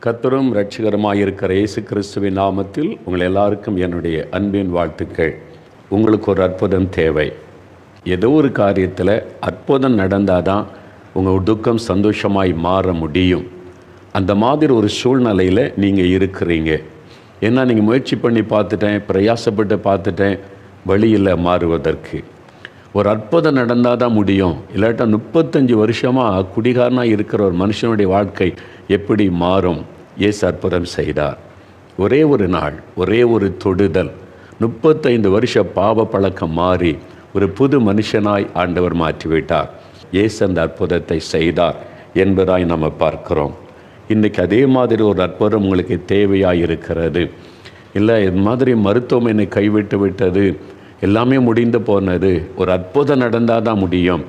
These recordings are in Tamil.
கர்த்தரும் இரட்சகருமாயிருக்கிற இயேசு கிறிஸ்துவின் நாமத்தில் உங்கள் எல்லாருக்கும் என்னுடைய அன்பின் வாழ்த்துக்கள். உங்களுக்கு ஒரு அற்புதம் தேவை. ஏதோ ஒரு காரியத்தில் அற்புதம் நடந்தால் தான் உங்கள் துக்கம் சந்தோஷமாய் மாற முடியும். அந்த மாதிரி ஒரு சூழ்நிலையில் நீங்கள் இருக்கிறீங்க. ஏன்னா நீங்கள் முயற்சி பண்ணி பார்த்துட்டேன், பிரயாசப்பட்டு பார்த்துட்டேன், வழியில் மாறுவதற்கு. ஒரு அற்புதம் நடந்தால் தான் முடியும். இல்லாட்டா 35 வருஷமாக குடிகாரனாக இருக்கிற ஒரு மனுஷனுடைய வாழ்க்கை எப்படி மாறும்? இயேசு அற்புதம் செய்தார். ஒரே ஒரு நாள், ஒரே ஒரு தொடுதல், 35 வருஷ பாவ பழக்கம் மாறி ஒரு புது மனுஷனாய் ஆண்டவர் மாற்றிவிட்டார். இயேசு அந்த அற்புதத்தை செய்தார் என்பதாய் நம்ம பார்க்கிறோம். இன்றைக்கி அதே மாதிரி ஒரு அற்புதம் உங்களுக்கு தேவையாக இருக்கிறது. இல்லை, இது மாதிரி மருத்துவமனை கைவிட்டு விட்டது, எல்லாமே முடிந்து போனது, ஒரு அற்புதம் நடந்தால் தான் முடியும்.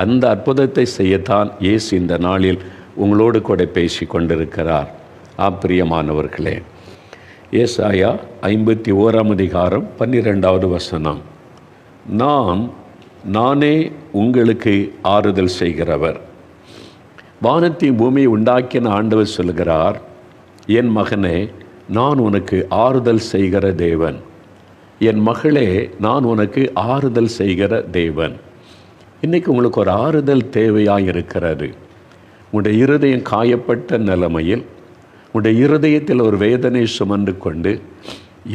அந்த அற்புதத்தை செய்யத்தான் இயேசு இந்த நாளில் உங்களோடு கூட பேசி கொண்டிருக்கிறார். பிரியமானவர்களே, ஏசாயா 51 அதிகாரம் 12வது வசனம். நானே உங்களுக்கு ஆறுதல் செய்கிறவர். வானத்தையும் பூமியை உண்டாக்கின ஆண்டவர் சொல்கிறார், என் மகனே, நான் உனக்கு ஆறுதல் செய்கிற தேவன். என் மகளே, நான் உனக்கு ஆறுதல் செய்கிற தேவன். இன்றைக்கி உங்களுக்கு ஒரு ஆறுதல் தேவையாக இருக்கிறது. உங்களுடைய இருதயம் காயப்பட்ட நிலைமையில், உங்களுடைய இருதயத்தில் ஒரு வேதனை சுமந்து கொண்டு,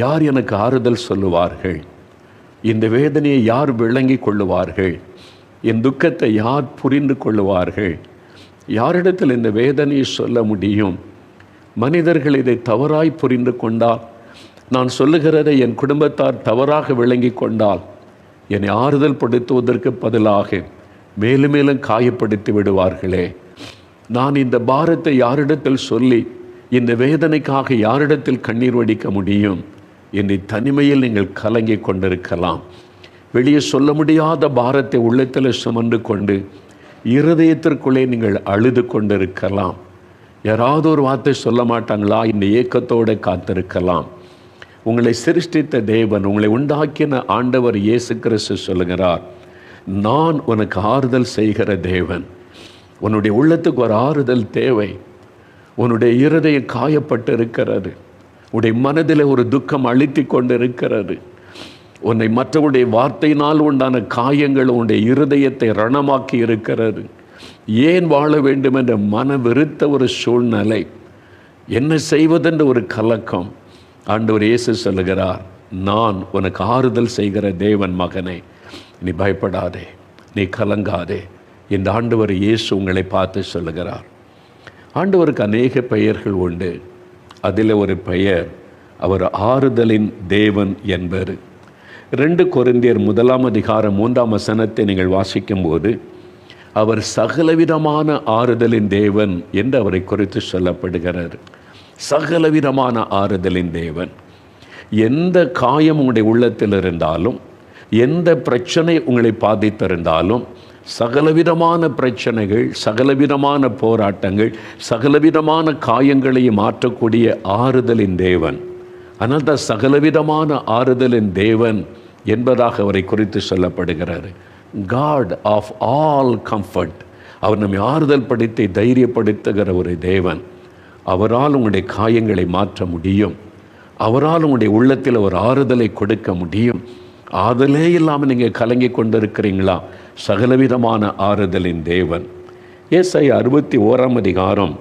யார் எனக்கு ஆறுதல் சொல்லுவார்கள்? இந்த வேதனையை யார் விளங்கி கொள்ளுவார்கள்? என் துக்கத்தை யார் புரிந்து கொள்ளுவார்கள்? யாரிடத்தில் இந்த வேதனையை சொல்ல முடியும்? மனிதர்கள் இதை தவறாய் புரிந்து கொண்டால், நான் சொல்லுகிறதை என் குடும்பத்தார் தவறாக விளங்கி கொண்டால், என்னை ஆறுதல் படுத்துவதற்கு பதிலாக மேலும் மேலும் காயப்படுத்தி விடுவார்களே. நான் இந்த பாரத்தை யாரிடத்தில் சொல்லி இந்த வேதனைக்காக யாரிடத்தில் கண்ணீர் வடிக்க முடியும்? என்னை தனிமையில் நீங்கள் கலங்கி கொண்டிருக்கலாம். வெளியே சொல்ல முடியாத பாரத்தை உள்ளத்தில் சுமந்து கொண்டு இருதயத்திற்குள்ளே நீங்கள் அழுது கொண்டிருக்கலாம். யாராவது ஒரு வார்த்தை சொல்ல மாட்டாங்களா? இந்த ஏக்கத்தோடு காத்திருக்கலாம். உங்களை சிருஷ்டித்த தேவன், உங்களை உண்டாக்கின ஆண்டவர் இயேசு கிறிஸ்து சொல்லுகிறார், நான் உனக்கு ஆறுதல் செய்கிற தேவன். உன்னுடைய உள்ளத்துக்கு ஒரு ஆறுதல் தேவை. உன்னுடைய இருதயம் காயப்பட்டு இருக்கிறது. உன்னுடைய மனதில் ஒரு துக்கம் அழுத்தி கொண்டு இருக்கிறது. உன்னை மற்றவருடைய வார்த்தையினால் உண்டான காயங்கள் உன்னுடைய இருதயத்தை ரணமாக்கி இருக்கிறது. ஏன் வாழ வேண்டும் என்ற மன வெறுத்த ஒரு சூழ்நிலை, என்ன செய்வதென்ற ஒரு கலக்கம். ஆண்டவர் இயேசு சொல்லுகிறார், நான் உனக்கு ஆறுதல் செய்கிற தேவன். மகனே, நீ பயப்படாதே, நீ கலங்காதே. இந்த ஆண்டவர் இயேசு உங்களை பார்த்து சொல்லுகிறார். ஆண்டவருக்கு அநேக பெயர்கள் உண்டு. அதில் ஒரு பெயர், அவர் ஆறுதலின் தேவன் என்பர். 2 கொரிந்தியர் 1 அதிகாரம் 3 வசனத்தை நீங்கள் வாசிக்கும்போது, அவர் சகலவிதமான ஆறுதலின் தேவன் என்று அவரை குறித்து சொல்லப்படுகிறார். சகலவிதமான ஆறுதலின் தேவன். எந்த காயம் உங்களுடைய உள்ளத்தில் இருந்தாலும், எந்த பிரச்சனை உங்களை பாதித்திருந்தாலும், சகலவிதமான பிரச்சனைகள், சகலவிதமான போராட்டங்கள், சகலவிதமான காயங்களையும் மாற்றக்கூடிய ஆறுதலின் தேவன். ஆனால் தான் சகலவிதமான ஆறுதலின் தேவன் என்பதாக அவரை குறித்து சொல்லப்படுகிறார். God of all comfort. அவர் நம்மை ஆறுதல் படுத்தி தைரியப்படுத்துகிற ஒரு தேவன். அவரால் உங்களுடைய காயங்களை மாற்ற முடியும். அவரால் உங்களுடைய உள்ளத்தில் ஒரு ஆறுதலை கொடுக்க முடியும். ஆறுதலே இல்லாமல் நீங்கள் கலங்கி கொண்டிருக்கிறீங்களா? சகலவிதமான ஆறுதலின் தேவன். ஏசாயா 61 அதிகாரம்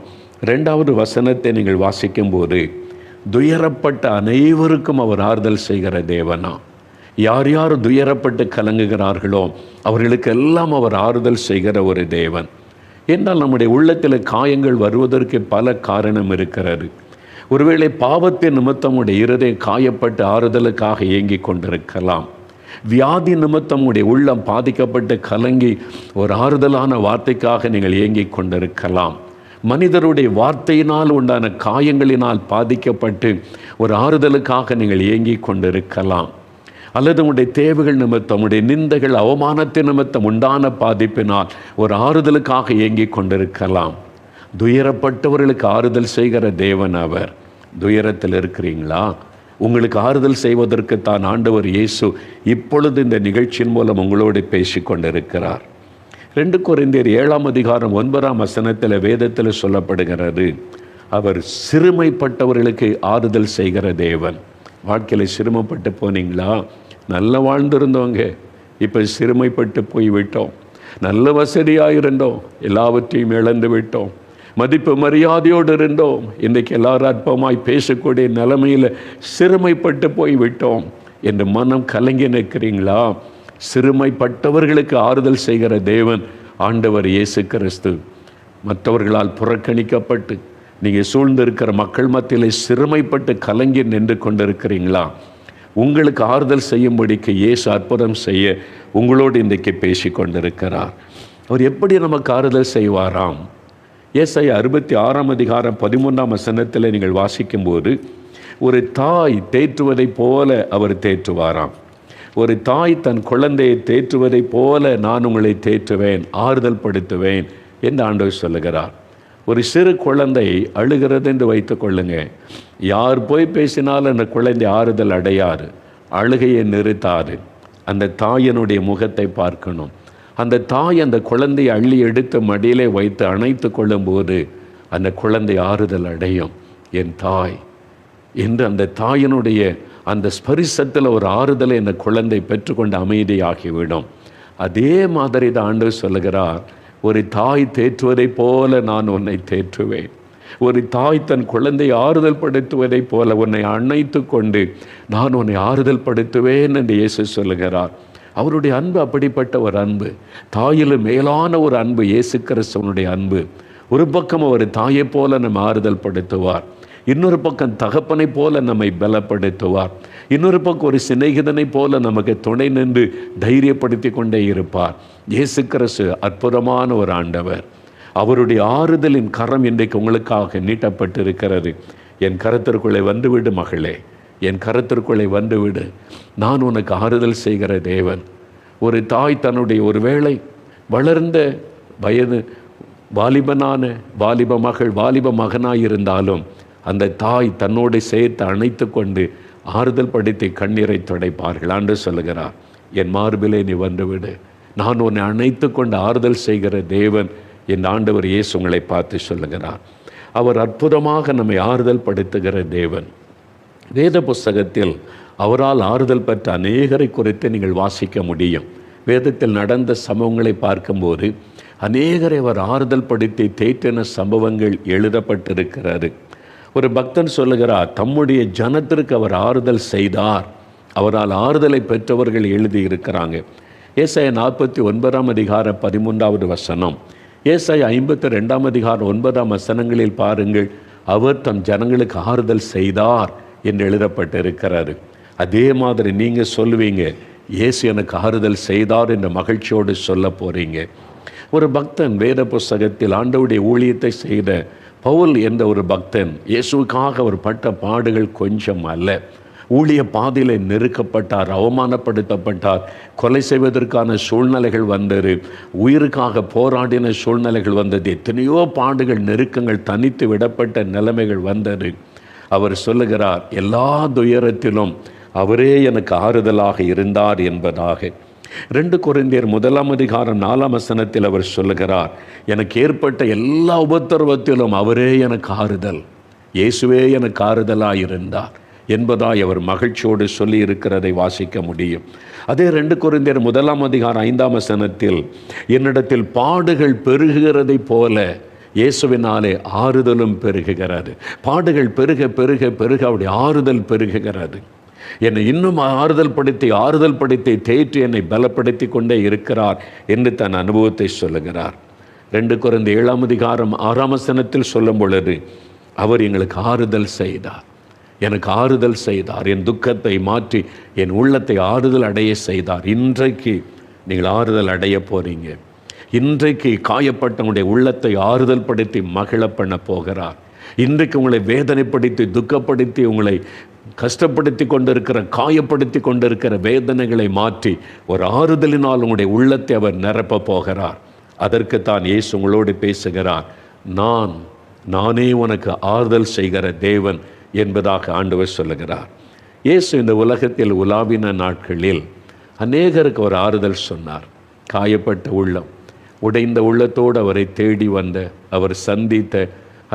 2வது வசனத்தை நீங்கள் வாசிக்கும்போது, துயரப்பட்ட அனைவருக்கும் அவர் ஆறுதல் செய்கிற தேவனா? யார் யார் துயரப்பட்டு கலங்குகிறார்களோ அவர்களுக்கெல்லாம் அவர் ஆறுதல் செய்கிற ஒரு தேவன். என்றால் நம்முடைய உள்ளத்தில் காயங்கள் வருவதற்கு பல காரணம் இருக்கிறது. ஒருவேளை பாவத்தின் நிமித்தம் உடைய இருதயம் காயப்பட்டு ஆறுதலுக்காக ஏங்கி கொண்டிருக்கலாம். வியாதி நிமித்தம் உடைய உள்ளம் பாதிக்கப்பட்டு கலங்கி ஒரு ஆறுதலான வார்த்தைக்காக நீங்கள் ஏங்கி கொண்டிருக்கலாம். மனிதருடைய வார்த்தையினால் உண்டான காயங்களினால் பாதிக்கப்பட்டு ஒரு ஆறுதலுக்காக நீங்கள் ஏங்கி கொண்டிருக்கலாம். அல்லது உங்களுடைய தேவைகள் நிமித்தம், உடைய நிந்தைகள், அவமானத்தின் நிமித்தம் உண்டான பாதிப்பினால் ஒரு ஆறுதலுக்காக ஏங்கி கொண்டிருக்கலாம். துயரப்பட்டவர்களுக்கு ஆறுதல் செய்கிற தேவன் அவர். துயரத்தில் இருக்கிறீங்களா? உங்களுக்கு ஆறுதல் செய்வதற்கு தான் ஆண்டவர் இயேசு இப்பொழுது இந்த நிகழ்ச்சியின் மூலம் உங்களோடு பேசி கொண்டிருக்கிறார். 2 கொரிந்தியர் 7 அதிகாரம் 9 வசனத்தில் வேதத்தில் சொல்லப்படுகிறது, அவர் சிறுமைப்பட்டவர்களுக்கு ஆறுதல் செய்கிற தேவன். வாழ்க்கையில் சிறுமைப்பட்டு போனீங்களா? நல்லா வாழ்ந்திருந்தோங்க, இப்போ சிறுமைப்பட்டு போய்விட்டோம். நல்ல வசதியாக இருந்தோம், எல்லாவற்றையும் இழந்து விட்டோம். மதிப்பு மரியாதையோடு இருந்தோம், இன்றைக்கு எல்லாரும் அற்பமாய் பேசக்கூடிய நிலைமையில் சிறுமைப்பட்டு போய்விட்டோம் என்று மனம் கலங்கி நிற்கிறீங்களா? சிறுமைப்பட்டவர்களுக்கு ஆறுதல் செய்கிற தேவன் ஆண்டவர் இயேசு கிறிஸ்து. மற்றவர்களால் புறக்கணிக்கப்பட்டு நீங்கள் சூழ்ந்திருக்கிற மக்கள் மத்தியில் சிறுமைப்பட்டு கலங்கி நின்று கொண்டிருக்கிறீங்களா? உங்களுக்கு ஆறுதல் செய்யும்படிக்கு இயேசு அற்புதம் செய்ய உங்களோடு இன்றைக்கு பேசி கொண்டிருக்கிறார். அவர் எப்படி நமக்கு ஆறுதல் செய்வாராம்? ஏசாயா 66:13 நீங்கள் வாசிக்கும்போது, ஒரு தாய் தேற்றுவதைப் போல அவர் தேற்றுவாராம். ஒரு தாய் தன் குழந்தையை தேற்றுவதைப் போல நான் உங்களை தேற்றுவேன், ஆறுதல் படுத்துவேன் என்று ஆண்டவர் சொல்லுகிறார். ஒரு சிறு குழந்தை அழுகிறது என்று வைத்துக் கொள்ளுங்க. யார் போய் பேசினாலும் அந்த குழந்தை ஆறுதல் அடையாது, அழுகையை நிறுத்தாது. அந்த தாயினுடைய முகத்தை பார்க்கணும். அந்த தாய் அந்த குழந்தையை அள்ளி எடுத்து மடியிலே வைத்து அணைத்து கொள்ளும்போது அந்த குழந்தை ஆறுதல் அடையும். என் தாய் என்று அந்த தாயினுடைய அந்த ஸ்பரிசத்தில் ஒரு ஆறுதலை அந்த குழந்தை பெற்றுக்கொண்டு அமைதியாகிவிடும். அதே மாதிரி தான் ஆண்டவர் சொல்லுகிறார், ஒரு தாய் தேற்றுவதைப் போல நான் உன்னை தேற்றுவேன். ஒரு தாய் தன் குழந்தை ஆறுதல் படுத்துவதைப் போல உன்னை அணைத்து கொண்டு நான் உன்னை ஆறுதல் படுத்துவேன் என்று இயேசு சொல்லுகிறார். அவருடைய அன்பு அப்படிப்பட்ட ஒரு அன்பு, தாயிலும் மேலான ஒரு அன்பு இயேசு கிறிஸ்துவனுடைய அன்பு. ஒரு பக்கம் அவர் தாயை போல நம்ம ஆறுதல் படுத்துவார், இன்னொரு பக்கம் தகப்பனை போல நம்மை பலப்படுத்துவார், இன்னொரு பக்கம் ஒரு சிநேகிதனை போல நமக்கு துணை நின்று தைரியப்படுத்தி கொண்டே இருப்பார். இயேசு கிறிஸ்து அற்புதமான ஒரு ஆண்டவர். அவருடைய ஆறுதலின் கரம் இன்றைக்கு உங்களுக்காக நீட்டப்பட்டிருக்கிறது. என் கரத்திற்குள்ளே வந்துவிடு மகளே, என் கரத்திற்குள்ளே வந்துவிடு, நான் உனக்கு ஆறுதல் செய்கிற தேவன். ஒரு தாய் தன்னுடைய ஒரு வேளை வளர்ந்த வயது வாலிப மகள் வாலிப மகனாயிருந்தாலும் அந்த தாய் தன்னோடு சேர்த்து அணைத்து கொண்டு ஆறுதல் படுத்தி கண்ணீரை துடைப்பார்கள். ஆண்டு சொல்லுகிறார், என் மார்பிலே நீ வந்துவிடு, நான் உன்னை அணைத்து கொண்டு ஆறுதல் செய்கிற தேவன் என் ஆண்டவர் இயேசு உங்களை பார்த்து சொல்லுகிறார். அவர் அற்புதமாக நம்மை ஆறுதல் படுத்துகிற தேவன். வேத புஸ்தகத்தில் அவரால் ஆறுதல் பெற்ற அநேகரை குறித்து நீங்கள் வாசிக்க முடியும். வேதத்தில் நடந்த சம்பவங்களை பார்க்கும்போது அநேகரை அவர் ஆறுதல் படுத்தி தேற்றின சம்பவங்கள் எழுதப்பட்டிருக்கிறது. ஒரு பக்தன் சொல்லுகிறார், தம்முடைய ஜனத்திற்கு அவர் ஆறுதல் செய்தார், அவரால் ஆறுதலை பெற்றவர்கள் எழுதியிருக்கிறாங்க. ஏசாயா 49:13, ஏசாயா 52:9 பாருங்கள், அவர் தம் ஜனங்களுக்கு ஆறுதல் செய்தார் என்று எழுதப்பட்டிருக்கிறாரு. அதே மாதிரி நீங்கள் சொல்லுவீங்க, இயேசு எனக்கு ஆறுதல் செய்தார் என்ற மகிழ்ச்சியோடு சொல்ல போகிறீங்க. ஒரு பக்தன் வேத புஸ்தகத்தில் ஆண்டவருடைய ஊழியத்தை செய்த பவுல் என்ற ஒரு பக்தன், இயேசுக்காக அவர் பட்ட பாடுகள் கொஞ்சம் அல்ல. ஊழிய பாதையில் நெருக்கப்பட்டார், அவமானப்படுத்தப்பட்டார், கொலை செய்வதற்கான சூழ்நிலைகள் வந்தது, உயிருக்காக போராடின சூழ்நிலைகள் வந்தது, எத்தனையோ பாடுகள், நெருக்கங்கள், தனித்து விடப்பட்ட நிலைமைகள் வந்தது. அவர் சொல்லுகிறார், எல்லா துயரத்திலும் அவரே எனக்கு ஆறுதலாக இருந்தார் என்பதாக. 2 கொரிந்தியர் 1:4 அவர் சொல்லுகிறார், எனக்கு ஏற்பட்ட எல்லா உபத்திரவத்திலும் அவரே எனக்கு ஆறுதல், இயேசுவே எனக்கு ஆறுதலாக இருந்தார் என்பதாய் அவர் மகிழ்ச்சியோடு சொல்லி இருக்கிறதை வாசிக்க முடியும். அதே 2 கொரிந்தியர் 1:5 என்னிடத்தில் பாடுகள் பெருகுகிறதை போல இயேசுவினாலே ஆறுதலும் பெருகுகிறது. பாடுகள் பெருக பெருக பெருக அவருடைய ஆறுதல் பெருகுகிறது. என்னை இன்னும் ஆறுதல் படுத்தி தேற்றி என்னை பலப்படுத்தி கொண்டே இருக்கிறார் என்று தன் அனுபவத்தை சொல்லுகிறார். 2 கொரிந்தியர் 7:6 சொல்லும் பொழுது, அவர் எங்களுக்கு ஆறுதல் செய்தார், எனக்கு ஆறுதல் செய்தார், என் துக்கத்தை மாற்றி என் உள்ளத்தை ஆறுதல் அடைய செய்தார். இன்றைக்கு நீங்கள் ஆறுதல் அடைய போகிறீங்க. இன்றைக்கு காயப்பட்டவங்களுடைய உள்ளத்தை ஆறுதல் படுத்தி மகிழ பண்ண போகிறார். இன்றைக்கு உங்களை வேதனைப்படுத்தி துக்கப்படுத்தி உங்களை கஷ்டப்படுத்தி கொண்டிருக்கிற காயப்படுத்தி கொண்டிருக்கிற வேதனைகளை மாற்றி ஒரு ஆறுதலினால் உங்களுடைய உள்ளத்தை அவர் நிரப்ப போகிறார். அதற்குத்தான் இயேசு உங்களோடு பேசுகிறார், நானே உனக்கு ஆறுதல் செய்கிற தேவன் என்பதாக ஆண்டவர் சொல்லுகிறார். இயேசு இந்த உலகத்தில் உலாவின நாட்களில் அநேகருக்கு ஒரு ஆறுதல் சொன்னார். காயப்பட்ட உள்ளம், உடைந்த உள்ளத்தோடு அவரை தேடி வந்த, அவர் சந்தித்த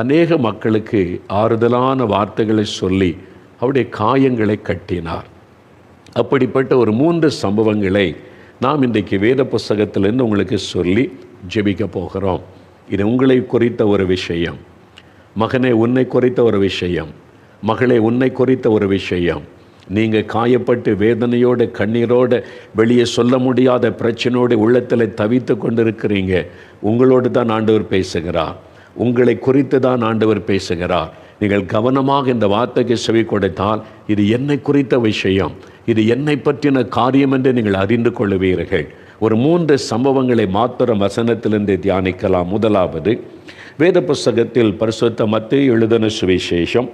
அநேக மக்களுக்கு ஆறுதலான வார்த்தைகளை சொல்லி அவருடைய காயங்களை கட்டினார். அப்படிப்பட்ட ஒரு 3 சம்பவங்களை நாம் இன்றைக்கு வேத புஸ்தகத்திலிருந்து உங்களுக்கு சொல்லி ஜெபிக்க போகிறோம். இது உங்களை குறித்த ஒரு விஷயம், மகனே உன்னை குறித்த ஒரு விஷயம், மகளே உன்னை குறித்த ஒரு விஷயம். நீங்கள் காயப்பட்டு வேதனையோடு கண்ணீரோடு வெளியே சொல்ல முடியாத பிரச்சனையோடு உள்ளத்தில் தவித்து கொண்டிருக்கிறீங்க. உங்களோடு தான் ஆண்டவர் பேசுகிறார், உங்களை குறித்து தான் ஆண்டவர் பேசுகிறார். நீங்கள் கவனமாக இந்த வார்த்தைக்கு செவி கொடுத்தால் இது என்னை குறித்த விஷயம், இது என்னை பற்றின காரியம் என்று நீங்கள் அறிந்து கொள்ளுவீர்கள். ஒரு 3 சம்பவங்களை மாத்திரம் வசனத்திலிருந்து தியானிக்கலாம். முதலாவது, வேத புஸ்தகத்தில் பரிசுத்த மத்தேயு எழுதின சுவிசேஷம்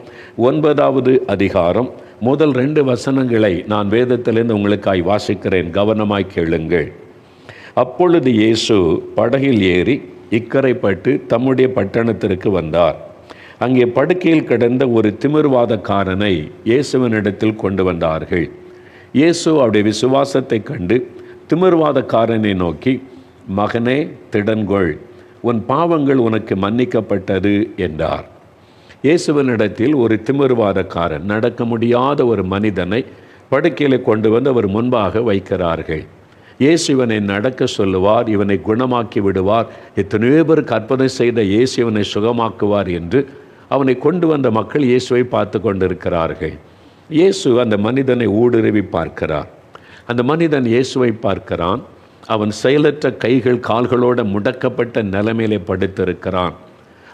9வது அதிகாரம் முதல் 2 வசனங்களை நான் வேதத்திலிருந்து உங்களுக்காய் வாசிக்கிறேன். கவனமாய் கேளுங்கள். அப்பொழுது இயேசு படகில் ஏறி இக்கரைப்பட்டு தம்முடைய பட்டணத்திற்கு வந்தார். அங்கே படுக்கையில் கிடந்த ஒரு திமிர்வாதக்காரனை இயேசுவினிடத்தில் கொண்டு வந்தார்கள். இயேசு அவருடைய விசுவாசத்தை கண்டு திமிர்வாதக்காரனை நோக்கி, மகனே திடன்கொள், உன் பாவங்கள் உனக்கு மன்னிக்கப்பட்டது என்றார். இயேசுவினிடத்தில் ஒரு திமிர்வாதக்காரன், நடக்க முடியாத ஒரு மனிதனை படுக்கையில் கொண்டு வந்து அவர் முன்பாக வைக்கிறார்கள். இயேசு இவனை நடக்க சொல்லுவார், இவனை குணமாக்கி விடுவார், எத்தனையோ பேருக்கு அற்புதம் செய்த இயேசு இவனை சுகமாக்குவார் என்று அவனை கொண்டு வந்த மக்கள் இயேசுவை பார்த்து கொண்டிருக்கிறார்கள். இயேசு அந்த மனிதனை ஊடுருவி பார்க்கிறார். அந்த மனிதன் இயேசுவை பார்க்கிறான். அவன் செயலற்ற கைகள் கால்களோடு முடக்கப்பட்ட நிலைமையிலே படுத்திருக்கிறான்.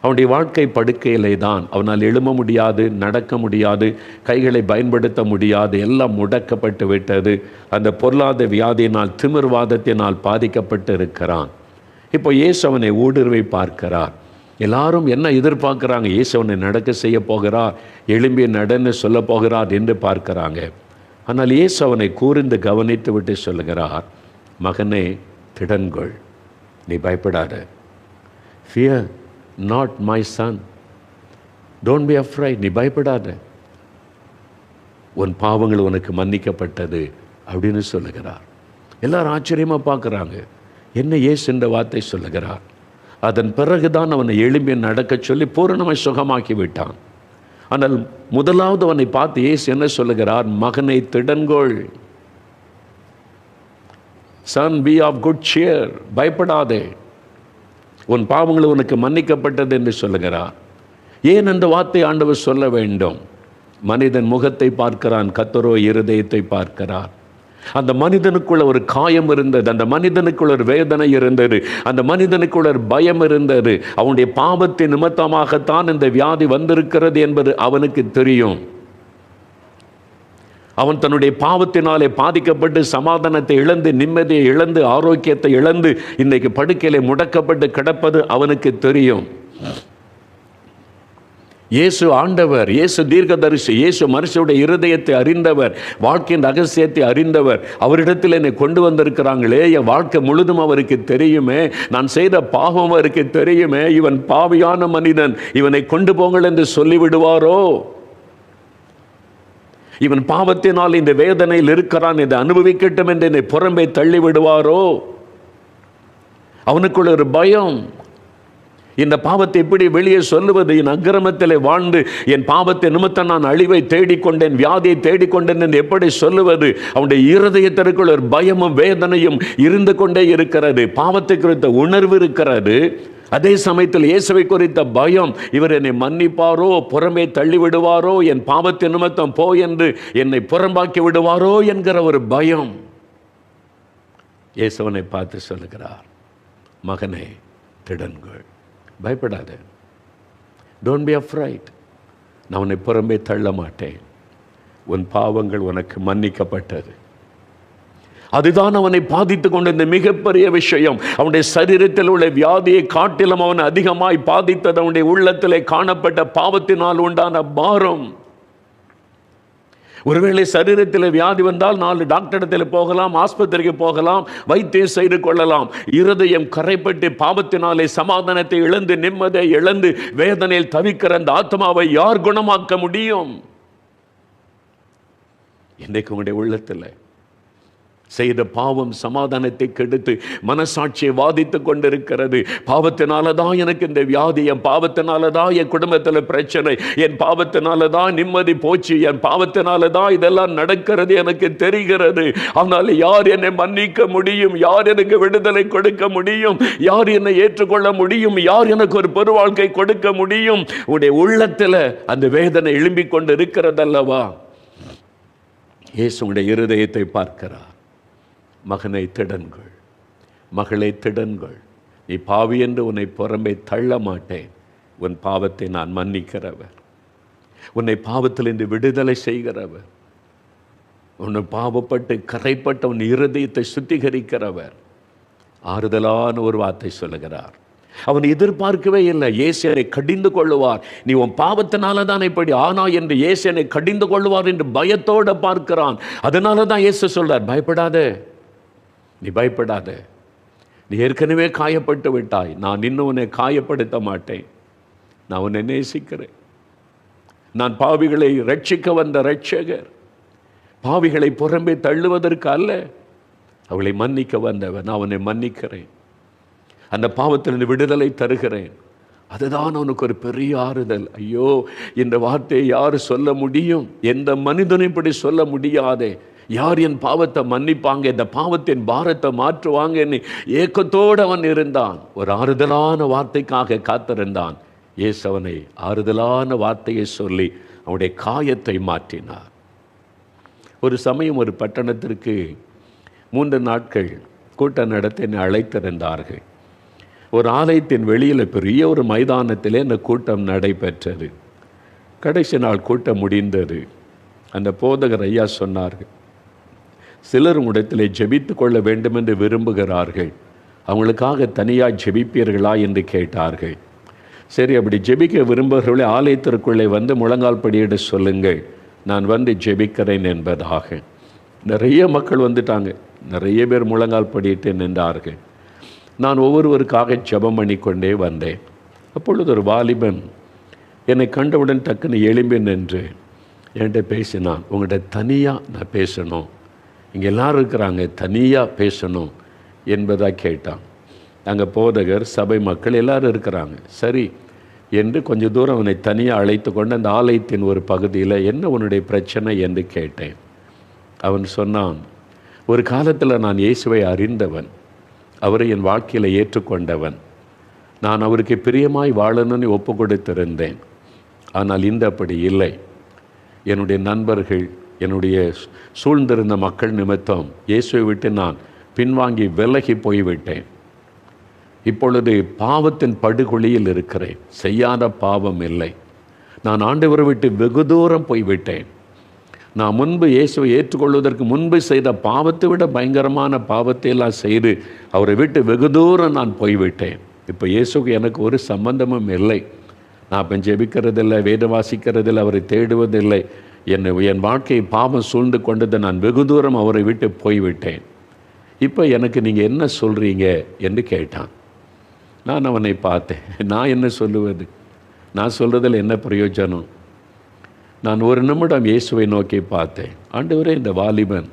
அவனுடைய வாழ்க்கை படுக்கையிலே தான். அவனால் எழும்ப முடியாது, நடக்க முடியாது, கைகளை பயன்படுத்த முடியாது, எல்லாம் முடக்கப்பட்டு விட்டது. அந்த பொருளாதார வியாதியினால், திமிர்வாதத்தினால் பாதிக்கப்பட்டு இருக்கிறான். இப்போ இயேசு அவனை ஊடுருவி பார்க்கிறார். எல்லாரும் என்ன எதிர்பார்க்குறாங்க? இயேசு அவனை நடக்க செய்ய போகிறார், எழும்பி நடன்னு சொல்ல போகிறார் என்று பார்க்கிறாங்க. ஆனால் இயேசு அவனை கூர்ந்து கவனித்து விட்டு சொல்லுகிறார், மகனே திடன்கொள், நீ பயப்படாத. Fear not my son, don't be afraid, நீ பயப்படாத, உன் பாவங்கள் உனக்கு மன்னிக்கப்பட்டது அப்படின்னு சொல்லுகிறார். எல்லாரும் ஆச்சரியமாக பார்க்குறாங்க, என்ன இயேசு இந்த வார்த்தை சொல்லுகிறார். அதன் பிறகுதான் அவனை எழும்பி நடக்க சொல்லி பூரணமாய் சுகமாக்கி விட்டான். ஆனால் முதலாவது அவனை பார்த்து இயேசு என்ன சொல்லுகிறார்? மகனை திடன்கொள், son be of good cheer, பயப்படாதே, உன் பாவங்கள் உனக்கு மன்னிக்கப்பட்டது என்று சொல்லுகிறார். ஏன் அந்த வார்த்தை ஆண்டவர் சொல்ல வேண்டும்? மனிதன் முகத்தை பார்க்கிறான், கர்த்தரோ இருதயத்தை பார்க்கிறார். அந்த மனிதனுக்குள்ள ஒரு காயம் இருந்தது, அந்த மனிதனுக்குள்ள ஒரு வேதனை இருந்தது, அந்த மனிதனுக்குள்ள ஒரு பயம் இருந்தது. அவனுடைய பாவத்தின் நிமித்தமாகத்தான் இந்த வியாதி வந்திருக்கிறது என்பது அவனுக்கு தெரியும். அவன் தன்னுடைய பாவத்தினாலே பாதிக்கப்பட்டு சமாதானத்தை இழந்து, நிம்மதியை இழந்து, ஆரோக்கியத்தை இழந்து இன்னைக்கு படுக்கையிலே முடக்கப்பட்டு கிடப்பது அவனுக்கு தெரியும். இயேசு ஆண்டவர், இயேசு தீர்க்கதரிசி, இயேசு மனுஷனுடைய இருதயத்தை அறிந்தவர், வாழ்க்கையின் ரகசியத்தை அறிந்தவர். அவரிடத்தில் என்னை கொண்டு வந்திருக்கிறாங்களே, என் வாழ்க்கை முழுதும் அவருக்கு தெரியுமே, நான் செய்த பாவம் அவருக்கு தெரியுமே, இவன் பாவியான மனிதன், இவனை கொண்டு போங்கள் என்று சொல்லிவிடுவாரோ? இவன் பாவத்தினால் இந்த வேதனையில் இருக்கிறான், இதை அனுபவிக்கட்டும் என்று என்னை புறம்பே தள்ளி விடுவாரோ? அவனுக்குள்ள ஒரு பயம். இந்த பாவத்தை எப்படி வெளியே சொல்லுவது? என் அக்கிரமத்திலே வாழ்ந்து என் பாவத்தை நிமித்தம் நான் அழிவை தேடிக்கொண்டேன், வியாதியை தேடிக்கொண்டேன் என்று எப்படி சொல்லுவது? அவனுடைய இருதயத்திற்குள் ஒரு பயமும் வேதனையும் இருந்து கொண்டே இருக்கிறது. பாவத்தை குறித்த உணர்வு இருக்கிறது, அதே சமயத்தில் இயேசுவை குறித்த பயம். இவர் என்னை மன்னிப்பாரோ, புறமே தள்ளிவிடுவாரோ, என் பாவத்தின் நிமித்தம் போ என்று என்னை புறம்பாக்கி விடுவாரோ என்கிற ஒரு பயம். இயேசுவனை பார்த்து சொல்லுகிறார், மகனே திடன்கொள், பயப்படாத, டோன்ட் பி அஃப்ரைட், நான் உன்னை புறம்பே தள்ள மாட்டேன், உன் பாவங்கள் உனக்கு மன்னிக்கப்பட்டது. அதுதான் அவனை பாதித்து கொண்டிருந்த மிகப்பெரிய விஷயம். அவனுடைய சரீரத்தில் உள்ள வியாதியை காட்டிலும் அவன் அதிகமாய் பாதித்தது அவனுடைய உள்ளத்திலே காணப்பட்ட பாவத்தினால் உண்டான பாரம். ஒருவேளை சரீரத்தில் வியாதி வந்தால் 4 டாக்டரிடத்தில் போகலாம், ஆஸ்பத்திரிக்கு போகலாம், வைத்தியம் செய்து கொள்ளலாம். இருதயம் கரைப்பட்டு பாவத்தினாலே சமாதானத்தை இழந்து, நிம்மதியை இழந்து, வேதனையில் தவிக்கிற அந்த ஆத்மாவை யார் குணமாக்க முடியும்? இன்றைக்கு உங்களுடைய உள்ளத்தில் செய்த பாவம் சமாதானத்தை கெடுத்து மனசாட்சியை வாதித்து கொண்டிருக்கிறது. பாவத்தினால தான் எனக்கு இந்த வியாதி, என் பாவத்தினால தான் என் குடும்பத்தில் பிரச்சனை, என் பாவத்தினால தான் நிம்மதி போச்சு, என் பாவத்தினால தான் இதெல்லாம் நடக்கிறது எனக்கு தெரிகிறது. ஆனால் யார் என்னை மன்னிக்க முடியும்? யார் எனக்கு விடுதலை கொடுக்க முடியும்? யார் என்னை ஏற்றுக்கொள்ள முடியும்? யார் எனக்கு ஒரு பெரு வாழ்க்கை கொடுக்க முடியும்? உடைய உள்ளத்தில் அந்த வேதனை எழும்பிக் கொண்டு இருக்கிறதல்லவா? இயேசு உடைய இருதயத்தை பார்க்கிறார். மகனை திடன்கள், மகளை திடன்கள், நீ பாவி என்று உன்னை புறம்பே தள்ள மாட்டேன். உன் பாவத்தை நான் மன்னிக்கிறவர், உன்னை பாவத்திலிருந்து விடுதலை செய்கிறவர், உன்னை பாவப்பட்டு கரைப்பட்ட உன் இருதயத்தை சுத்திகரிக்கிறவர். ஆறுதலான ஒரு வார்த்தை சொல்லுகிறார். அவன் எதிர்பார்க்கவே இல்லை இயேசு என்னை கடிந்து கொள்ளுவார், நீ உன் பாவத்தினால தான் இப்படி ஆனா என்று இயேசு என்னை கடிந்து கொள்ளுவார் என்று பயத்தோடு பார்க்கிறான். அதனால தான் இயேசு சொல்றார், பயப்படாதே, நீ பயப்படாத, நீ ஏற்கனவே காயப்பட்டு விட்டாய், நான் இன்னும் உன்னை காயப்படுத்த மாட்டேன், நான் உன்னை நேசிக்கிறேன். நான் பாவிகளை ரட்சிக்க வந்த ரட்சகர், பாவிகளை புறம்பே தள்ளுவதற்கு அல்ல, அவளை மன்னிக்க வந்தவன். நான் உன்னை மன்னிக்கிறேன், அந்த பாவத்திலிருந்து விடுதலை தருகிறேன். அதுதான் அவனுக்கு ஒரு பெரிய ஆறுதல். ஐயோ, இந்த வார்த்தையை யார் சொல்ல முடியும்? எந்த மனிதனும் இப்படி சொல்ல முடியாதே. யார் என் பாவத்தை மன்னிப்பாங்க, இந்த பாவத்தின் பாரத்தை மாற்றுவாங்க? ஏக்கத்தோடு அவன் இருந்தான். ஒரு ஆறுதலான வார்த்தைக்காக காத்திருந்தான். இயேசு அவனை ஆறுதலான வார்த்தையை சொல்லி அவனுடைய காயத்தை மாற்றினார். ஒரு சமயம் ஒரு பட்டணத்திற்கு 3 நாட்கள் கூட்டம் நடத்த என்னை அழைத்திருந்தார்கள். ஒரு ஆலயத்தின் வெளியில் பெரிய ஒரு மைதானத்திலே இந்த கூட்டம் நடைபெற்றது. கடைசி நாள் கூட்டம் முடிந்தது. அந்த போதகர் ஐயா சொன்னார்கள், சிலர் உங்களிடத்திலே ஜெபித்து கொள்ள வேண்டும் என்று விரும்புகிறார்கள், அவங்களுக்காக தனியாக ஜெபிப்பீர்களா என்று கேட்டார்கள். சரி, அப்படி ஜெபிக்க விரும்புகிறவர்களே ஆலயத்திற்குள்ளே வந்து முழங்கால் படியிட சொல்லுங்கள், நான் வந்து ஜெபிக்கிறேன் என்பதாக. நிறைய மக்கள் வந்துட்டாங்க. நிறைய பேர் முழங்கால் படியிட்டு நின்றார்கள். நான் ஒவ்வொருவருக்காக ஜெபம் பண்ணி கொண்டே வந்தேன். அப்பொழுது ஒரு வாலிபன் என்னை கண்டவுடன் டக்குன்னு எழும்பி நின்று என்கிட்ட பேசினான். உங்கள்கிட்ட தனியாக நான் பேசணும், இங்கே எல்லோரும் இருக்கிறாங்க, தனியாக பேசணும் என்பதாக கேட்டான். அங்கே போதகர், சபை மக்கள் எல்லோரும் இருக்கிறாங்க. சரி என்று கொஞ்சம் தூரம் அவனை தனியாக அழைத்து கொண்டு அந்த ஆலயத்தின் ஒரு பகுதியில் என்ன உன்னுடைய பிரச்சனை என்று கேட்டேன். அவன் சொன்னான், ஒரு காலத்தில் நான் இயேசுவை அறிந்தவன், அவரை என் வாழ்க்கையில் ஏற்றுக்கொண்டவன், நான் அவருக்கு பிரியமாய் வாழணும்னு ஒப்பு கொடுத்திருந்தேன். ஆனால் இந்த அப்படி இல்லை. என்னுடைய நண்பர்கள், என்னுடைய சூழ்ந்திருந்த மக்கள் நிமித்தம் இயேசுவை விட்டு நான் பின்வாங்கி விலகி போய்விட்டேன். இப்பொழுது பாவத்தின் படுகொலியில் இருக்கிறேன். செய்யாத பாவம் இல்லை. நான் ஆண்டவரை விட்டு வெகு தூரம் போய்விட்டேன். நான் முன்பு இயேசுவை ஏற்றுக்கொள்வதற்கு முன்பு செய்த பாவத்தை விட பயங்கரமான பாவத்தை எல்லாம் செய்து அவரை விட்டு வெகு தூரம் நான் போய்விட்டேன். இப்போ இயேசுக்கு எனக்கு ஒரு சம்பந்தமும் இல்லை. நான் இப்போ ஜெபிக்கிறதில்லை, வேதம் வாசிக்கிறதில்லை, அவரை தேடுவதில்லை. என் வாழ்க்கையை பாவம் சூழ்ந்து கொண்டது, நான் வெகு தூரம் அவரை விட்டு போய்விட்டேன். இப்போ எனக்கு நீங்கள் என்ன சொல்கிறீங்க என்று கேட்டான். நான் அவனை பார்த்தேன். நான் என்ன சொல்லுவது? நான் சொல்கிறதில் என்ன பிரயோஜனம்? நான் ஒரு நிமிடம் இயேசுவை நோக்கி பார்த்தேன். ஆண்டவரே, இந்த வாலிபன்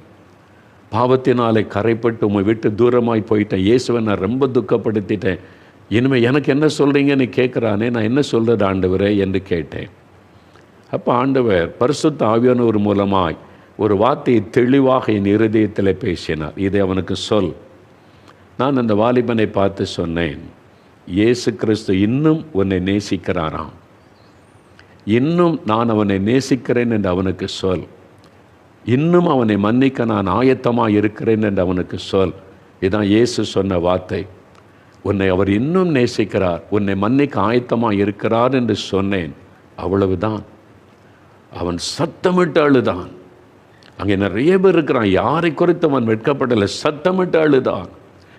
பாவத்தினாலே கரைப்பட்டு உம்மை விட்டு தூரமாய் போயிட்டேன். இயேசுவை நான் ரொம்ப துக்கப்படுத்திட்டேன். இனிமேல் எனக்கு என்ன சொல்கிறீங்கன்னு கேட்குறானே, நான் என்ன சொல்கிறது ஆண்டவரே என்று கேட்டேன். அப்போ ஆண்டவர் பரிசுத்த ஆவியானவர் மூலமாய் ஒரு வார்த்தையை தெளிவாக என் இருதயத்தில் பேசினார். இதை அவனுக்கு சொல். நான் அந்த வாலிபனை பார்த்து சொன்னேன், இயேசு கிறிஸ்து இன்னும் உன்னை நேசிக்கிறாராம். இன்னும் நான் அவனை நேசிக்கிறேன் என்று அவனுக்கு சொல். இன்னும் அவனை மன்னிக்க நான் ஆயத்தமாக இருக்கிறேன் என்று அவனுக்கு சொல். இதுதான் இயேசு சொன்ன வார்த்தை. உன்னை அவர் இன்னும் நேசிக்கிறார், உன்னை மன்னிக்க ஆயத்தமாக இருக்கிறார் என்று சொன்னேன். அவ்வளவுதான். அவன் சத்தமிட்டு அழுதான். அங்கே நிறைய பேர் இருக்கிறான். யாரை குறித்து அவன் வெட்கப்படலை. சத்தமிட்டு அழுதான்.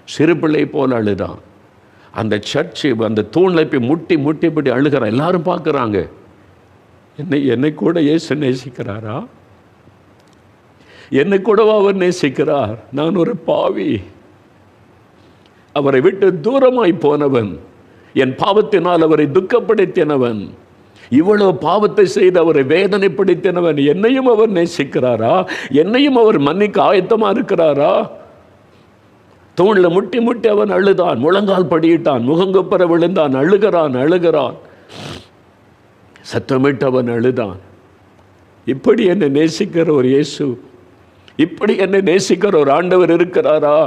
சிறு பிள்ளை போல் அழுதான். அந்த சர்ச்சு அந்த தூணில் போய் முட்டி முட்டிப்படி அழுகிறான். எல்லாரும் பார்க்குறாங்க. என்னை கூட இயேசு நேசிக்கிறாரா? என்னை கூடவா அவர் நேசிக்கிறார்? நான் ஒரு பாவி, அவரை விட்டு தூரமாய் போனவன், என் பாவத்தினால் அவரை துக்கப்படுத்தினவன், இவ்வளவு பாவத்தை செய்து அவரை வேதனைப்படுத்தினவன் என்னையும் அவர் நேசிக்கிறாரா? என்னையும் அவர் மன்னிக்க ஆயத்தமா இருக்கிறாரா? தூண்ல முட்டி முட்டி அவன் அழுதான், முழங்கால் படியிட்டான், முகங்குப்புற விழுந்தான், அழுகிறான், சத்தமிட்டு அவன் அழுதான். இப்படி என்னை நேசிக்கிற ஒரு இயேசு, இப்படி என்னை நேசிக்கிற ஒரு ஆண்டவர் இருக்கிறாரா?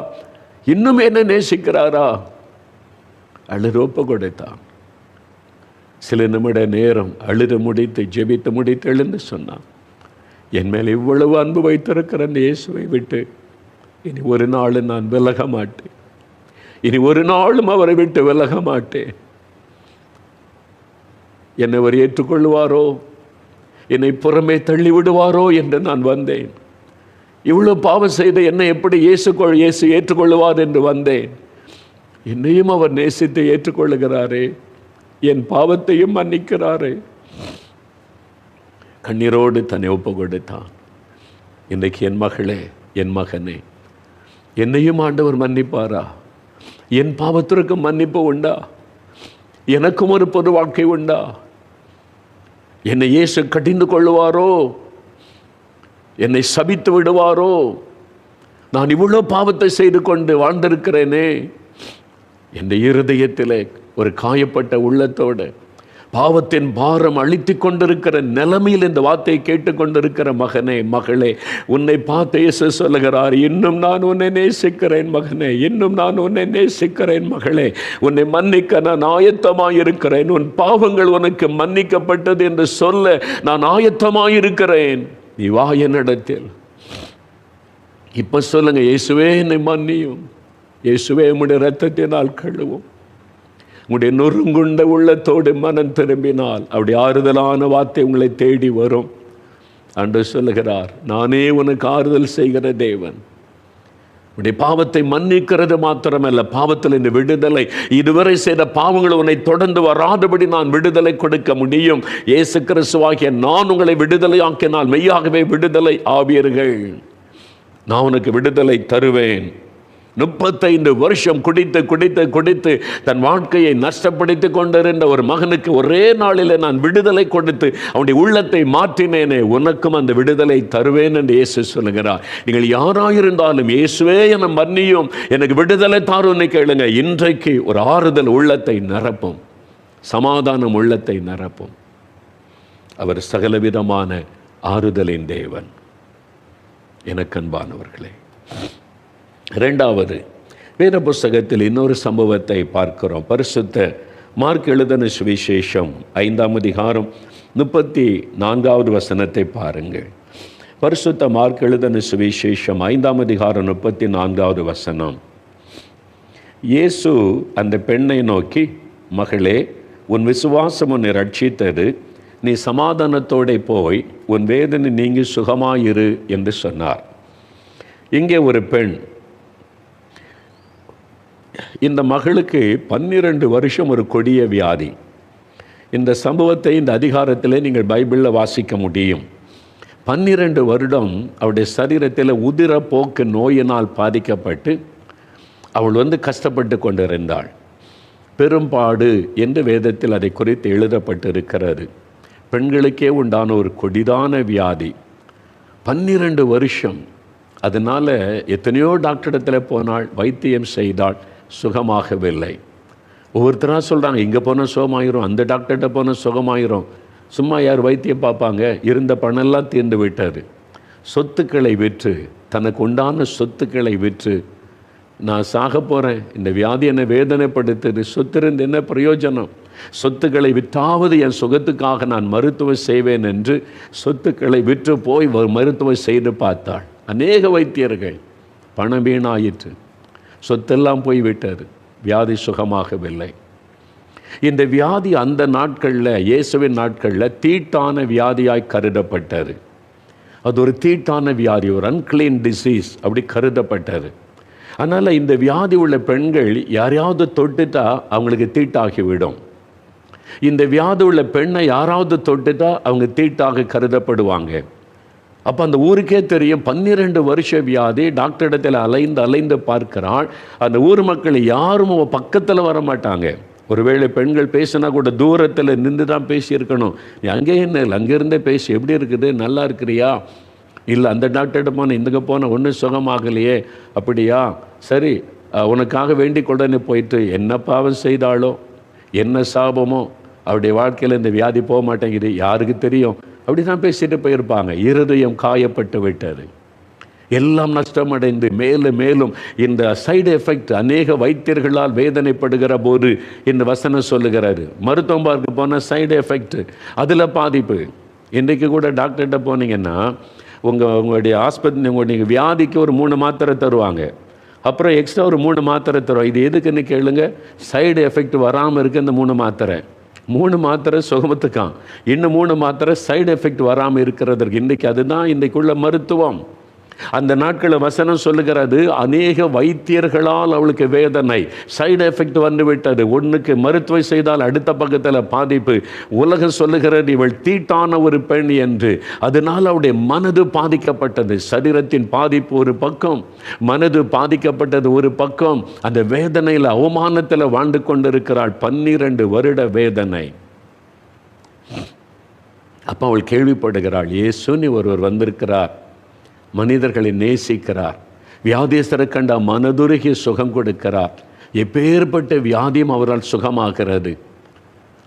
இன்னும் என்ன நேசிக்கிறாரா? அழுரோப்ப கொடுத்தான். சில நிமிட நேரம் அழுது முடித்து ஜெபித்து முடித்து எழுந்து சொன்னான், என் மேல் இவ்வளவு அன்பு வைத்திருக்கிற அந்த இயேசுவை விட்டு இனி ஒரு நாளும் நான் விலக மாட்டேன். இனி ஒரு நாளும் அவரை விட்டு விலக மாட்டேன். என்னை அவர் ஏற்றுக்கொள்வாரோ, என்னை புறமே தள்ளி விடுவாரோ என்று நான் வந்தேன். இவ்வளவு பாவம் செய்த என்னை எப்படி இயேசு ஏற்றுக்கொள்வார் என்று வந்தேன். என்னையும் அவர் நேசித்து ஏற்றுக்கொள்ளுகிறாரே, என் பாவத்தையும் மன்னிக்கிறாரே. கண்ணீரோடு தன்னை ஒப்பு கொடுத்தான். இன்றைக்கு என் மகளே, என் மகனே, என்னையும் ஆண்டவர் மன்னிப்பாரா? என் பாவத்திற்கு மன்னிப்பு உண்டா? எனக்கும் ஒரு பொது வாழ்க்கை உண்டா? என்னை இயேசு கடிந்து கொள்வாரோ? என்னை சபித்து விடுவாரோ? நான் இவ்வளோ பாவத்தை செய்து கொண்டு வாழ்ந்திருக்கிறேனே. என் இருதயத்திலே ஒரு காயப்பட்ட உள்ளத்தோடு பாவத்தின் பாரம் அழித்து கொண்டிருக்கிற நிலைமையில் இந்த வார்த்தையை கேட்டுக்கொண்டிருக்கிற மகனே, மகளே, உன்னை பார்த்து இயேசு சொல்லுகிறார், இன்னும் நான் உன்னை நேசிக்கிறேன் மகனே, இன்னும் நான் உன்னை நேசிக்கிறேன் மகளே, உன்னை மன்னிக்க நான் ஆயத்தமாயிருக்கிறேன். உன் பாவங்கள் உனக்கு மன்னிக்கப்பட்டது என்று சொல்ல நான் ஆயத்தமாயிருக்கிறேன். நீ வா என்னிடத்தில். இப்ப சொல்லுங்க, இயேசுவே என்னை மன்னியும், இயேசுவே உம்முடைய இரத்தத்தினால் கழுவும். உங்களுடைய நொறுங்குண்ட உள்ளத்தோடு மனம் திரும்பினால் அப்படி ஆறுதலான வார்த்தை உங்களை தேடி வரும். அன்று சொல்லுகிறார், நானே உனக்கு ஆறுதல் செய்கிற தேவன். உடைய பாவத்தை மன்னிக்கிறது மாத்திரமல்ல, பாவத்தில் இந்த விடுதலை, இதுவரை செய்த பாவங்கள் உன்னை தொடர்ந்து வராதபடி நான் விடுதலை கொடுக்க முடியும். இயேசு கிறிஸ்துவாகிய நான் உங்களை விடுதலை ஆக்கினால் மெய்யாகவே விடுதலை ஆவீர்கள். நான் உனக்கு விடுதலை தருவேன். 35 வருஷம் குடித்து தன் வாழ்க்கையை நஷ்டப்படுத்தி கொண்டிருந்த ஒரு மகனுக்கு ஒரே நாளில் நான் விடுதலை கொடுத்து அவனுடைய உள்ளத்தை மாற்றினேனே, உனக்கும் அந்த விடுதலை தருவேன் என்று இயேசு சொல்லுகிறார். நீங்கள் யாராயிருந்தாலும் இயேசுவே என மன்னியும், எனக்கு விடுதலை தாருன்னு கேளுங்க. இன்றைக்கு ஒரு ஆறுதல் உள்ளத்தை நிரப்பும், சமாதானம் உள்ளத்தை நிரப்பும். அவர் சகலவிதமான ஆறுதலின் தேவன். எனக்கு அன்பானவர்களே, இரண்டாவது வேத புஸ்தகத்தில் இன்னொரு சம்பவத்தை பார்க்கிறோம். பரிசுத்த மார்க் எழுதின சுவிசேஷம் 5ஆம் அதிகாரம் 34வது வசனத்தை பாருங்கள். பரிசுத்த மார்க் எழுதின சுவிசேஷம் 5ஆம் அதிகாரம் 34வது வசனம். இயேசு அந்த பெண்ணை நோக்கி, மகளே, உன் விசுவாசம் உன்னை ரட்சித்தது, நீ சமாதானத்தோടെ போய் உன் வேதனை நீங்கி சுகமாயிரு என்று சொன்னார். இங்கே ஒரு பெண், இந்த மகளுக்கு 12 வருஷம் ஒரு கொடிய வியாதி. இந்த சம்பவத்தை இந்த அதிகாரத்தில் நீங்கள் பைபிளில் வாசிக்க முடியும். 12 வருடம் அவருடைய சரீரத்தில் உதிர போக்கு நோயினால் பாதிக்கப்பட்டு அவள் கஷ்டப்பட்டு கொண்டிருந்தாள். பெரும்பாடு என்று வேதத்தில் அதை குறித்து எழுதப்பட்டிருக்கிறது. பெண்களுக்கே உண்டான ஒரு கொடிதான வியாதி. 12 வருஷம். அதனால் எத்தனையோ டாக்டரிடத்தில் போனாள், வைத்தியம் செய்தாள், சுகமாகவில்லை. ஒவ்வொருத்தராக சொல்கிறாங்க, இங்கே போனால் சுகமாயிரும், அந்த டாக்டர்கிட்ட போனால் சுகமாயிரும். சும்மா யார் வைத்தியம் பார்ப்பாங்க? இருந்த பணமெல்லாம் தீர்ந்து விட்டது. சொத்துக்களை விற்று, தனக்கு உண்டான சொத்துக்களை விற்று, நான் சாக போகிறேன், இந்த வியாதி என்னை வேதனைப்படுத்துது, சொத்து இருந்து என்ன பிரயோஜனம், சொத்துக்களை விற்றாவது என் சுகத்துக்காக நான் மருத்துவம் செய்வேன் என்று சொத்துக்களை விற்று போய் மருத்துவம் செய்து பார்த்தாள். அநேக வைத்தியர்கள், பணம் வீணாயிற்று, சொத்தெல்லாம் போய்விட்டது, வியாதி சுகமாகவில்லை. இந்த வியாதி அந்த நாட்களில், இயேசுவின் நாட்களில் தீட்டான வியாதியாய் கருதப்பட்டது. அது ஒரு தீட்டான வியாதி, ஒரு அன்கிளீன் டிசீஸ் அப்படி கருதப்பட்டது. அதனால் இந்த வியாதி உள்ள பெண்கள் யாரையாவது தொட்டுட்டா அவங்களுக்கு தீட்டாகிவிடும். இந்த வியாதி உள்ள பெண்ணை யாராவது தொட்டுட்டா அவங்க தீட்டாக கருதப்படுவாங்க. அப்போ அந்த ஊருக்கே தெரியும், 12 வருஷ வியாதி. டாக்டரிடத்தில் அலைந்து பார்க்கிறாள். அந்த ஊர் மக்கள் யாரும் பக்கத்தில் வர மாட்டாங்க. ஒருவேளை பெண்கள் பேசினா கூட தூரத்தில் நின்று தான் பேசியிருக்கணும். நீ அங்கே என்ன இல்லை, அங்கேருந்தே பேசி எப்படி இருக்குது, நல்லா இருக்கிறியா, இல்லை அந்த டாக்டர்கிட்ட போனேன் இந்துங்க போனேன் ஒன்றும் சுகமாகலையே, அப்படியா, சரி உனக்காக வேண்டிக் கொண்டனே போயிட்டு என்ன பாவம் செய்தாலோ என்ன சாபமோ அவருடைய வாழ்க்கையில் இந்த வியாதி போக மாட்டேங்குது, யாருக்கு தெரியும், அப்படி தான் பேசிட்டு போயிருப்பாங்க. இருதயம் காயப்பட்டு விட்டது, எல்லாம் நஷ்டமடைந்து மேலும் மேலும் இந்த சைடு எஃபெக்ட் அநேக வைத்தியர்களால் வேதனைப்படுகிற போது இந்த வசனம் சொல்லுகிறாரு, மருத்துவம் பார்க்க போனால் சைடு எஃபெக்ட், அதில் பாதிப்பு. இன்றைக்கு கூட டாக்டர்கிட்ட போனீங்கன்னா உங்களுடைய ஆஸ்பத்திரி நீங்கள் வியாதிக்கு ஒரு 3 மாத்திரை தருவாங்க, அப்புறம் எக்ஸ்ட்ரா ஒரு 3 மாத்திரை தருவாங்க. இது எதுக்குன்னு கேளுங்க, சைடு எஃபெக்ட் வராமல் இருக்க இந்த 3 மாத்திரை சுகமத்துக்கான், இன்னும் 3 மாத்திரை சைடு எஃபெக்ட் வராமல் இருக்கிறதற்கு. இன்றைக்கு அதுதான் இன்றைக்குள்ள மருத்துவம். அந்த நாட்களில் வசனம் சொல்லுகிறது, அநேக வைத்தியர்களால் அவளுக்கு வேதனை, சைடு எஃபெக்ட் வந்து விட்டது. ஒன்றுக்கு மருத்துவம் செய்தால் அடுத்த பக்கத்தில் பாதிப்பு. உலகம் சொல்லுகிறது இவள் தீட்டான ஒரு பெண் என்று. அதனால் அவளுடைய மனது பாதிக்கப்பட்டது. சரீரத்தின் பாதிப்பு ஒரு பக்கம், மனது பாதிக்கப்பட்டது ஒரு பக்கம். அந்த வேதனையில் அவமானத்தில் வாழ்ந்து கொண்டிருக்கிறாள். 12 வருட வேதனை. அப்போ அவள் கேள்விப்படுகிறாள், இயேசுன்னு ஒருவர் வந்திருக்கிறார், மனிதர்களை நேசிக்கிறார், வியாதியஸ்தரை கண்ட மனதுருகி சுகம் கொடுக்கிறார், எப்பேற்பட்ட வியாதியும் அவரால் சுகமாகிறது.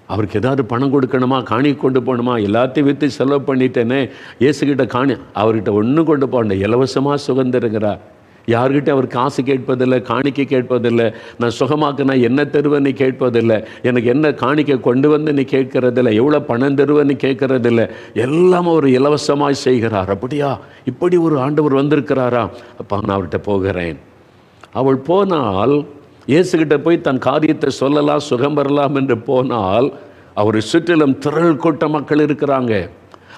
அவருக்கு ஏதாவது பணம் கொடுக்கணுமா, காணி கொண்டு போகணுமா, எல்லாத்தையும் விற்று செலவு பண்ணிட்டேனே, இயேசுகிட்ட காணி, அவர்கிட்ட ஒன்றும் கொண்டு போகணும், இலவசமாக சுகம் தருகிறார். யார்கிட்ட அவர் காசு கேட்பதில்லை, காணிக்கை கேட்பதில்லை. நான் சுகமாக்குனா என்ன தருவேன்னு கேட்பதில்லை, எனக்கு என்ன காணிக்கை கொண்டு வந்து நீ கேட்கறதில்லை, எவ்வளோ பணம் தருவேன்னு கேட்கறதில்லை, எல்லாம் அவர் இலவசமாக செய்கிறார். அப்படியா, இப்படி ஒரு ஆண்டவர் வந்திருக்கிறாரா, அப்பா நான் அவர்கிட்ட போகிறேன். அவள் போனால் இயேசுகிட்ட போய் தன் காரியத்தை சொல்லலாம், சுகம் பெறலாம் என்று போனால் அவரை சுற்றிலும் திரள் கூட்ட மக்கள் இருக்கிறாங்க.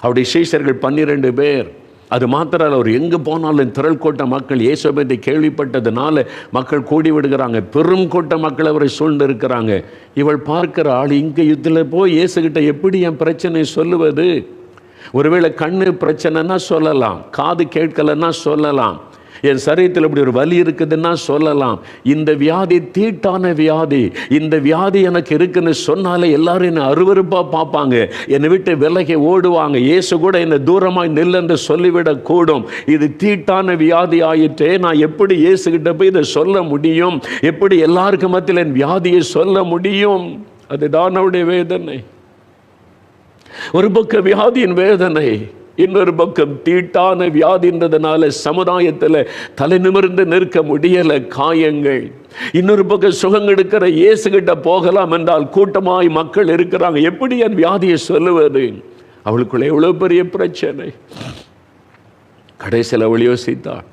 அவருடைய சீஷர்கள் 12 பேர். அது மாத்திரம் அவர் எங்கே போனாலும் திரள் கூட்ட மக்கள் இயேசுவை கேள்விப்பட்டதுனால மக்கள் கூடி விடுகிறாங்க. பெரும் கூட்ட மக்கள் அவரை சூழ்ந்து இருக்கிறாங்க. இவள் பார்க்கிற ஆள், இங்கே இதில் போய் இயேசுகிட்ட எப்படி என் பிரச்சனை சொல்லுவது? ஒருவேளை கண்ணு பிரச்சனைனா சொல்லலாம், காது கேட்கலன்னா சொல்லலாம், என் சரீரத்தில் இப்படி ஒரு வலி இருக்குதுன்னா சொல்லலாம். இந்த வியாதி தீட்டான வியாதி, இந்த வியாதி எனக்கு இருக்குன்னு சொன்னாலே எல்லாரும் என்னை அருவருப்பாக பார்ப்பாங்க, என்னை விட்டு விலகி ஓடுவாங்க. இயேசு கூட என்னை தூரமாய் நில்லென்று சொல்லிவிடக்கூடும். இது தீட்டான வியாதி ஆயிற்றே, நான் எப்படி இயேசுகிட்ட போய் இதை சொல்ல முடியும்? எப்படி எல்லாருக்கும் மத்தியில் என் வியாதியை சொல்ல முடியும்? அதுதான் அவருடைய வேதனை. ஒரு பக்கம் வியாதியின் வேதனை, இன்னொரு பக்கம் தீட்டான வியாதின்றதுனால சமுதாயத்தில் தலை நிமிர்ந்து நிற்க முடியல, காயங்கள். இன்னொரு பக்கம் சுகம் எடுக்கிற இயேசுகிட்ட போகலாம் என்றால் கூட்டமாய் மக்கள் இருக்கிறாங்க, எப்படி என் வியாதியை சொல்லுவது? அவளுக்குள்ள எவ்வளவு பெரிய பிரச்சனை. கடைசியில் அவள் யோசித்தாள்,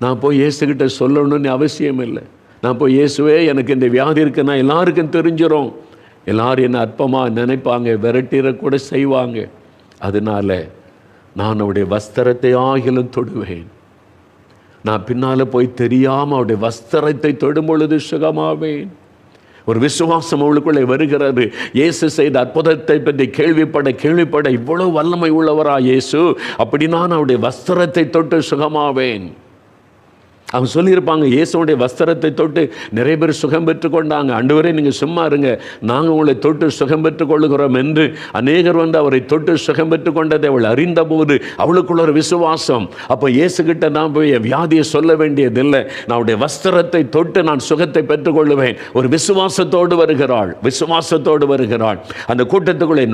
நான் போய் இயேசுகிட்ட சொல்லணும்னு அவசியம் இல்லை, நான் போய் இயேசுவே எனக்கு இந்த வியாதி இருக்குன்னா எல்லாருக்கும் தெரிஞ்சிடும், எல்லாரும் என்ன அற்பமாக நினைப்பாங்க, விரட்டிடக்கூட செய்வாங்க. அதனால நான் அவருடைய வஸ்திரத்தை ஆகிலும் தொடுவேன், நான் பின்னால் போய் தெரியாமல் அவருடைய வஸ்திரத்தை தொடும் பொழுது சுகமாவேன். ஒரு விசுவாசம் அவளுக்குள்ளே வருகிறது. இயேசு செய்த அற்புதத்தை பற்றி கேள்விப்பட இவ்வளவு வல்லமை உள்ளவரா இயேசு, அப்படி நான் அவருடைய வஸ்திரத்தை தொட்டு சுகமாவேன். அவங்க சொல்லியிருப்பாங்க, இயேசுடைய வஸ்திரத்தை தொட்டு நிறைய பேர் சுகம் பெற்றுக்கொண்டாங்க. ஆண்டவரே நீங்கள் சும்மா இருங்க, நாங்கள் உங்களை தொட்டு சுகம் பெற்றுக் கொள்ளுகிறோம் என்று அநேகர் வந்து அவரை தொட்டு சுகம் பெற்றுக்கொண்டதை அவள் அறிந்த போது அவளுக்குள்ள ஒரு விசுவாசம். அப்போ இயேசுகிட்ட நான் போய் என் வியாதியை சொல்ல வேண்டியதில்லை, நான் அவருடைய வஸ்திரத்தை தொட்டு நான் சுகத்தை பெற்றுக்கொள்ளுவேன். ஒரு விசுவாசத்தோடு வருகிறாள். அந்த கூட்டத்துக்குள்ளே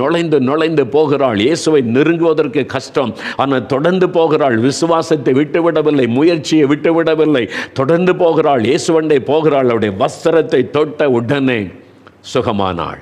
நுழைந்து போகிறாள். இயேசுவை நெருங்குவதற்கு கஷ்டம், ஆனால் தொடர்ந்து போகிறாள். விசுவாசத்தை விட்டுவிடவில்லை, முயற்சியை விட்டுவிடவில்லை, தொடர்ந்து போகிறாள். இயேசுவண்டை போகிறாள். அவருடைய வஸ்திரத்தை தொட்ட உடனே சுகமானாள்.